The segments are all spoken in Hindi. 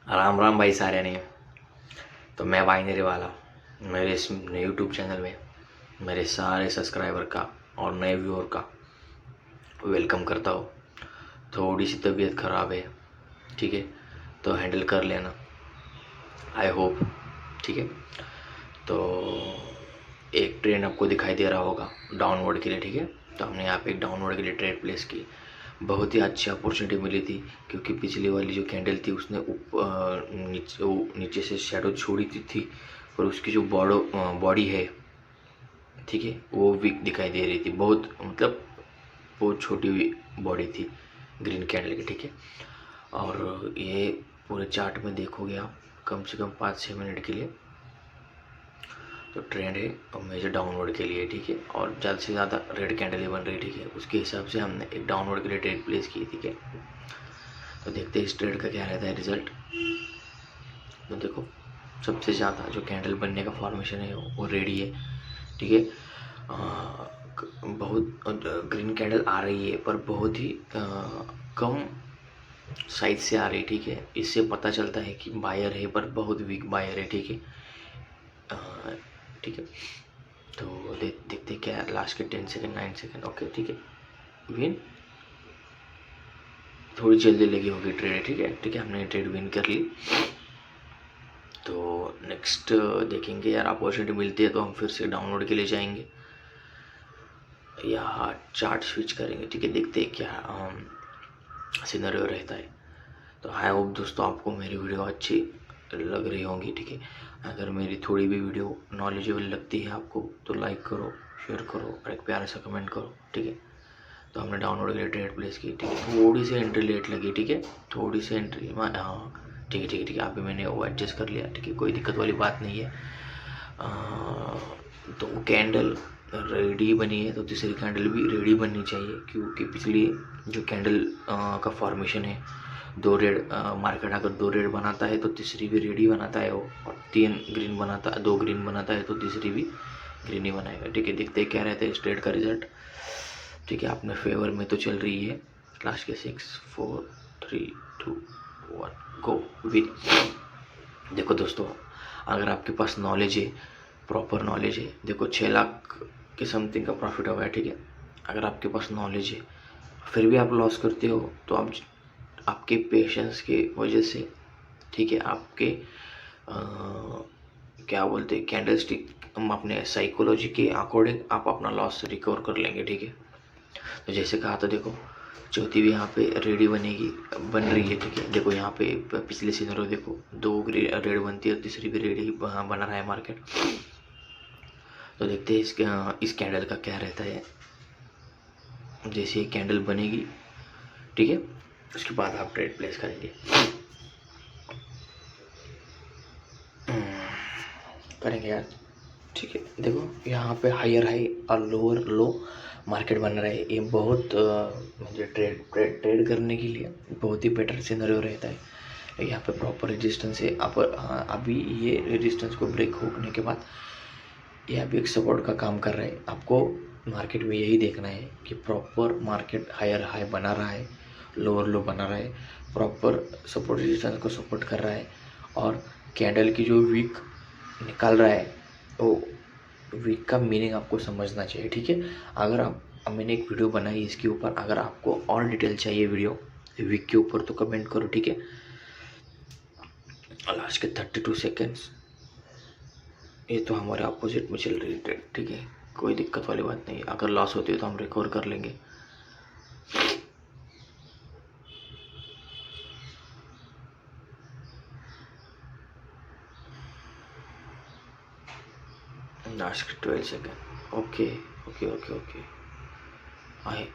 राम राम भाई सारे ने। तो मैं बाइनरी वाला मेरे इस यूट्यूब चैनल में मेरे सारे सब्सक्राइबर का और नए व्यूअर का वेलकम करता हूँ। थोड़ी सी तबीयत ख़राब है, ठीक है, तो हैंडल कर लेना, आई होप, ठीक है। तो एक ट्रेन आपको दिखाई दे रहा होगा डाउनवर्ड के लिए, ठीक है। तो हमने यहाँ पे एक डाउनवर्ड के लिए ट्रेड प्लेस की। बहुत ही अच्छी अपॉर्चुनिटी मिली थी क्योंकि पिछली वाली जो कैंडल थी उसने नीचे से शेडो छोड़ी थी पर उसकी जो बॉडी है, ठीक है, वो वीक दिखाई दे रही थी। बहुत मतलब बहुत छोटी हुई बॉडी थी ग्रीन कैंडल की, ठीक है। और ये पूरे चार्ट में देखोगे आप कम से कम 5-6 मिनट के लिए तो ट्रेंड है और मेजर डाउनवर्ड के लिए, ठीक है। और ज़्यादा से ज़्यादा रेड कैंडल ही बन रही, ठीक है। उसके हिसाब से हमने एक डाउनवर्ड के लिए ट्रेड प्लेस की, ठीक है। तो देखते हैं इस ट्रेड का क्या रहता है रिजल्ट। तो देखो सबसे ज़्यादा जो कैंडल बनने का फॉर्मेशन है वो रेडी है, ठीक है। बहुत ग्रीन कैंडल आ रही है पर बहुत ही कम साइज से आ रही है, ठीक है। इससे पता चलता है कि बायर है पर बहुत वीक बायर है, ठीक है, ठीक है। तो देखते क्या है लास्ट के 10 सेकेंड 9 सेकेंड, ओके, ठीक है। विन थोड़ी जल्दी लगी होगी ट्रेड, ठीक है, ठीक है। हमने ट्रेड विन कर ली। तो नेक्स्ट देखेंगे यार, अपॉर्चुनिटी मिलती है तो हम फिर से डाउनलोड के लिए जाएंगे या चार्ट स्विच करेंगे, ठीक है। देखते हैं क्या सिनेरियो रहता है। तो आई होप दोस्तों आपको मेरी वीडियो अच्छी लग रही होंगी, ठीक है। अगर मेरी थोड़ी भी वीडियो नॉलेजेबल लगती है आपको तो लाइक करो, शेयर करो और एक प्यारा सा कमेंट करो, ठीक है। तो हमने डाउनलोड के लिए ट्रेड प्लेस की, ठीक है। थोड़ी सी एंट्री लेट लगी, ठीक है, थोड़ी सी एंट्री, हाँ, ठीक है, ठीक है, ठीक है। अभी मैंने वो एडजस्ट कर लिया, ठीक है, कोई दिक्कत वाली बात नहीं है। तो कैंडल रेडी बनी है तो तीसरी कैंडल भी रेडी बननी चाहिए क्योंकि पिछली जो कैंडल का फॉर्मेशन है, दो रेड, मार्केट अगर दो रेड बनाता है तो तीसरी भी रेड ही बनाता है वो, और 3 ग्रीन बनाता है, 2 ग्रीन बनाता है तो तीसरी भी ग्रीन ही बनाएगा, ठीक है। देखते हैं क्या रहता है इस ट्रेड का रिजल्ट, ठीक है। अपने फेवर में तो चल रही है। लास्ट के 6 4 3 2 1 गो विन। देखो दोस्तों अगर आपके पास नॉलेज है, प्रॉपर नॉलेज है, देखो 6 लाख के समथिंग का प्रॉफिट हुआ है, ठीक है। अगर आपके पास नॉलेज है फिर भी आप लॉस करते हो तो आप आपके पेशेंस के वजह से, ठीक है, आपके क्या बोलते हैं कैंडल स्टिक, हम अपने साइकोलॉजी के अकॉर्डिंग आप अपना लॉस रिकवर कर लेंगे, ठीक है। तो जैसे कहा था देखो चौथी भी यहाँ पे रेडी बनेगी, बन रही है, ठीक है। देखो यहाँ पे पिछले सीनरी देखो 2 रेड बनती है, तीसरी भी रेड ही बना रहा है मार्केट। तो देखते हैं इस कैंडल का क्या रहता है। जैसे ये कैंडल बनेगी, ठीक है, उसके बाद आप ट्रेड प्लेस करेंगे, करेंगे यार, ठीक है। देखो यहाँ पे हायर हाई और लोअर लो मार्केट बन रहा है, ये बहुत मुझे ट्रेड करने के लिए बहुत ही बेटर सिनेरियो रहता है। यहाँ पे प्रॉपर रेजिस्टेंस है, आप अभी ये रेजिस्टेंस को ब्रेक होने के बाद ये अभी एक सपोर्ट का काम कर रहा है। आपको मार्केट में यही देखना है कि प्रॉपर मार्केट हायर हाई बना रहा है, लोअर लो बना रहा है, प्रॉपर सपोर्ट रेजिस्टेंस को सपोर्ट कर रहा है, और कैंडल की जो वीक निकाल रहा है वो वीक का मीनिंग आपको समझना चाहिए, ठीक है। अगर आप, मैंने एक वीडियो बनाई इसके ऊपर, अगर आपको और डिटेल चाहिए वीडियो वीक के ऊपर तो कमेंट करो, ठीक है। लास्ट के 32 सेकेंड्स ये तो हमारे अपोजिट में चल रही है ट्रेड, ठीक है, कोई दिक्कत वाली बात नहीं है। अगर लॉस होती है तो हम रिकवर कर लेंगे। लास्ट के 12 second, okay okay okay okay, आए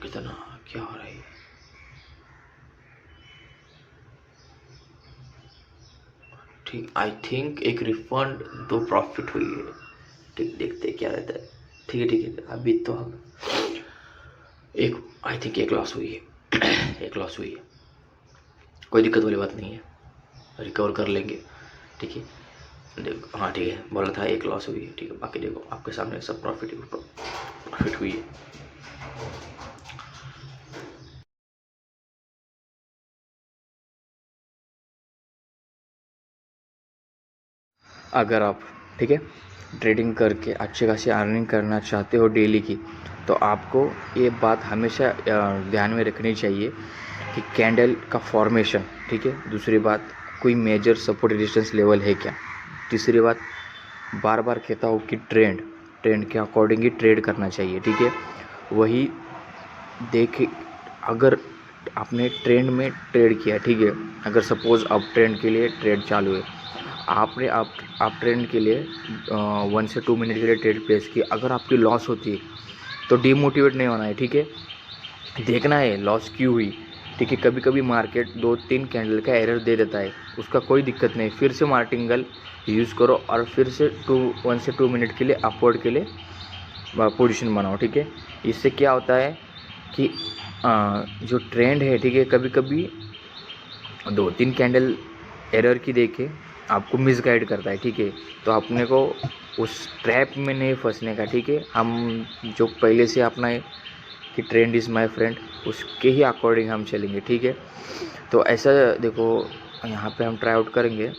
कितना क्या हो रहा है, ठीक। आई थिंक एक रिफंड 2 प्रॉफिट हुई है, ठीक, देखते क्या रहता है, ठीक है, ठीक है। अभी तो हम एक, आई थिंक एक लॉस हुई है एक लॉस हुई है, कोई दिक्कत वाली बात नहीं है, रिकवर कर लेंगे, ठीक है। देखो हाँ ठीक है, बोला था एक लॉस हुई है, ठीक है। बाकी देखो आपके सामने सब प्रॉफिट हुई है। अगर आप, ठीक है, ट्रेडिंग करके अच्छी खासी अर्निंग करना चाहते हो डेली की, तो आपको ये बात हमेशा ध्यान में रखनी चाहिए कि कैंडल का फॉर्मेशन, ठीक है। दूसरी बात, कोई मेजर सपोर्ट रेजिस्टेंस लेवल है क्या। तीसरी बात, बार बार कहता हूँ कि ट्रेंड के अकॉर्डिंग ही ट्रेड करना चाहिए, ठीक है। वही देख, अगर आपने ट्रेंड में ट्रेड किया, ठीक है, अगर सपोज़ अब ट्रेंड के लिए ट्रेड चालू है, आपने आप ट्रेंड के लिए 1 से 2 मिनट के लिए ट्रेड प्लेस की, अगर आपकी लॉस होती है तो डीमोटिवेट नहीं होना है, ठीक है। देखना है लॉस क्यों हुई, ठीक है। कभी कभी मार्केट 2-3 कैंडल का एरर दे देता है, उसका कोई दिक्कत नहीं, फिर से मार्टिंगल यूज़ करो और फिर से 1 से 2 मिनट के लिए अपवर्ड के लिए पोजीशन बनाओ, ठीक है। इससे क्या होता है कि जो ट्रेंड है, ठीक है, कभी कभी 2-3 कैंडल एरर की देके आपको मिसगाइड करता है, ठीक है। तो अपने को उस ट्रैप में नहीं फंसने का, ठीक है। हम जो पहले से अपना है कि ट्रेंड इज़ माय फ्रेंड, उसके ही अकॉर्डिंग हम चलेंगे, ठीक है। तो ऐसा देखो, यहाँ पे हम ट्राई आउट करेंगे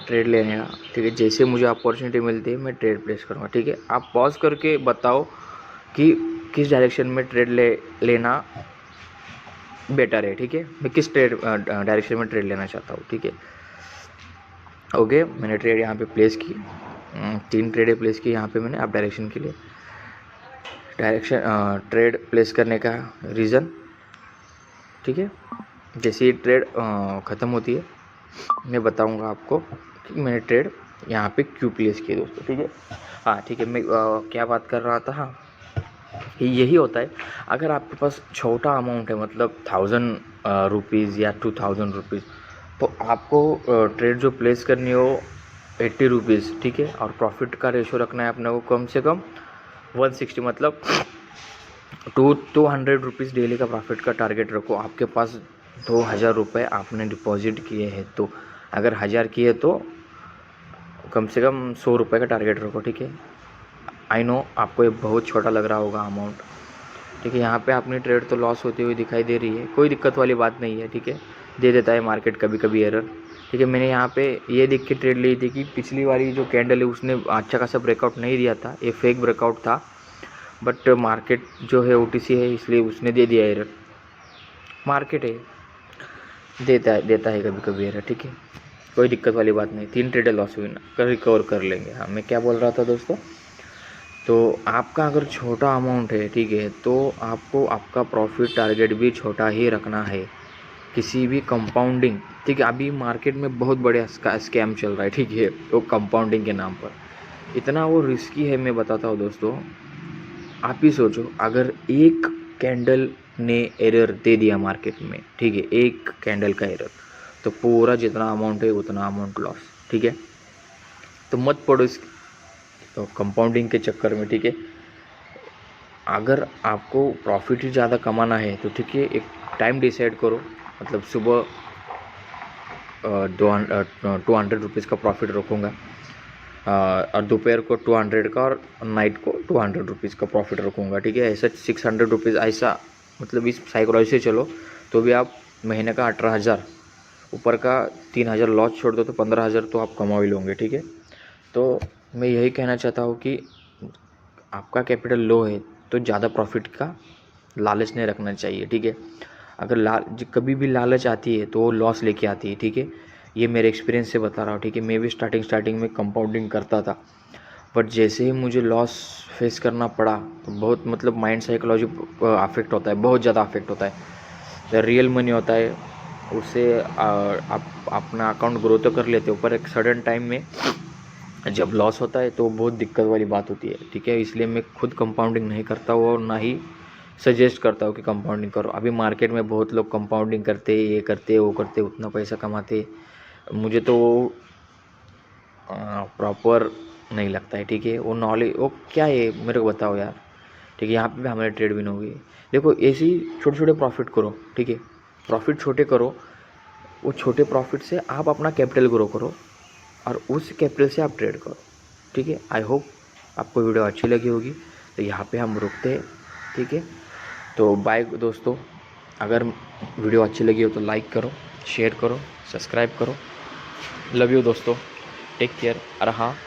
ट्रेड लेने का, ठीक है। जैसे मुझे अपॉर्चुनिटी मिलती है मैं ट्रेड प्लेस करूँगा, ठीक है। आप पॉज करके बताओ कि किस डायरेक्शन में ट्रेड लेना बेटर है, ठीक है। मैं किस डायरेक्शन में ट्रेड लेना चाहता हूँ, ठीक है। ओके, मैंने ट्रेड यहाँ पे प्लेस की, 3 ट्रेडें प्लेस की यहाँ पे मैंने अप डायरेक्शन के लिए। ट्रेड प्लेस करने का रीज़न, ठीक है, जैसे ये ट्रेड ख़त्म होती है मैं बताऊंगा आपको कि मैंने ट्रेड यहाँ पे क्यों प्लेस किए दोस्तों, ठीक है। हाँ, ठीक है, मैं क्या बात कर रहा था, हाँ, यही होता है। अगर आपके पास छोटा अमाउंट है, मतलब 1000 रुपीज़ या 2000 रुपीज़, तो आपको ट्रेड जो प्लेस करनी हो 80 रुपीज़, ठीक है। और प्रॉफिट का रेशो रखना है अपने को कम से कम 160, मतलब 200 रुपीज़ डेली का प्रॉफिट का टारगेट रखो। आपके पास 2000 रुपये आपने डिपॉजिट किए हैं, तो अगर 1000 किए तो कम से कम 100 रुपये का टारगेट रखो, ठीक है। आई नो आपको ये बहुत छोटा लग रहा होगा अमाउंट, ठीक है। यहाँ पे अपनी ट्रेड तो लॉस होती हुई दिखाई दे रही है, कोई दिक्कत वाली बात नहीं है, ठीक है। दे देता है मार्केट कभी कभी एरर, ठीक है। मैंने यहाँ पे ये देख के ट्रेड ली थी कि पिछली वाली जो कैंडल है उसने अच्छा खासा ब्रेकआउट नहीं दिया था, ये फेक ब्रेकआउट था, बट मार्केट जो है OTC है इसलिए उसने दे दिया एरर। मार्केट है, देता है कभी कभी एरर, ठीक है, कोई दिक्कत वाली बात नहीं। 3 ट्रेड लॉस हुई ना, कर रिकवर कर लेंगे। हाँ, मैं क्या बोल रहा था दोस्तों, तो आपका अगर छोटा अमाउंट है, ठीक है, तो आपको आपका प्रॉफिट टारगेट भी छोटा ही रखना है। किसी भी कंपाउंडिंग, ठीक है, अभी मार्केट में बहुत बड़े स्कैम चल रहा है, ठीक है, वो कंपाउंडिंग के नाम पर इतना वो रिस्की है। मैं बताता हूँ दोस्तों, आप ही सोचो, अगर एक कैंडल ने एरर दे दिया मार्केट में, ठीक है, एक कैंडल का एरर, तो पूरा जितना अमाउंट है उतना अमाउंट लॉस, ठीक है। तो मत पड़ो इस तो कंपाउंडिंग के चक्कर में, ठीक है। अगर आपको प्रॉफिट ही ज़्यादा कमाना है तो ठीक है, एक टाइम डिसाइड करो, मतलब सुबह 200 रुपीज़ का प्रॉफिट रखूँगा, और दोपहर को 200 का, और नाइट को 200 रुपीज़ का प्रॉफिट रखूँगा, ठीक है। ऐसा 600 रुपीज़, ऐसा मतलब इस साइकोलॉजी से चलो तो भी आप महीने का 18,000, ऊपर का 3,000 लॉस छोड़ दो तो 15,000 तो आप कमा ही लोगे, ठीक है। तो मैं यही कहना चाहता हूँ कि आपका कैपिटल लो है तो ज़्यादा प्रॉफिट का लालच नहीं रखना चाहिए, ठीक है। अगर कभी भी लालच आती है तो वो लॉस लेके आती है, ठीक है। ये मेरे एक्सपीरियंस से बता रहा हूँ, ठीक है। मैं भी स्टार्टिंग में कंपाउंडिंग करता था, बट जैसे ही मुझे लॉस फेस करना पड़ा तो बहुत, मतलब माइंड साइकोलॉजी अफेक्ट होता है, बहुत ज़्यादा अफेक्ट होता है। रियल मनी होता है, उससे आप अपना अकाउंट ग्रो तो कर लेते हो, पर एक सडन टाइम में जब लॉस होता है तो बहुत दिक्कत वाली बात होती है, ठीक है। इसलिए मैं खुद कंपाउंडिंग नहीं करता हूँ और ना ही सजेस्ट करता हूँ कि कंपाउंडिंग करो। अभी मार्केट में बहुत लोग कंपाउंडिंग करते, ये करते, वो करते, उतना पैसा कमाते, मुझे तो वो प्रॉपर नहीं लगता है, ठीक है। वो नॉलेज वो क्या है मेरे को बताओ यार, ठीक है। यहाँ पे भी हमारे ट्रेड विन हो गई। देखो, ऐसे ही छोटे छोटे प्रॉफिट करो, ठीक है, प्रॉफिट छोटे करो, वो छोटे प्रॉफिट से आप अपना कैपिटल ग्रो करो और उस कैपिटल से आप ट्रेड करो, ठीक है। आई होप आपको वीडियो अच्छी लगी होगी। तो यहाँ पे हम रुकते हैं, ठीक है। तो बाय दोस्तों, अगर वीडियो अच्छी लगी हो तो लाइक करो, शेयर करो, सब्सक्राइब करो। लव यू दोस्तों। टेक केयर और हाँ,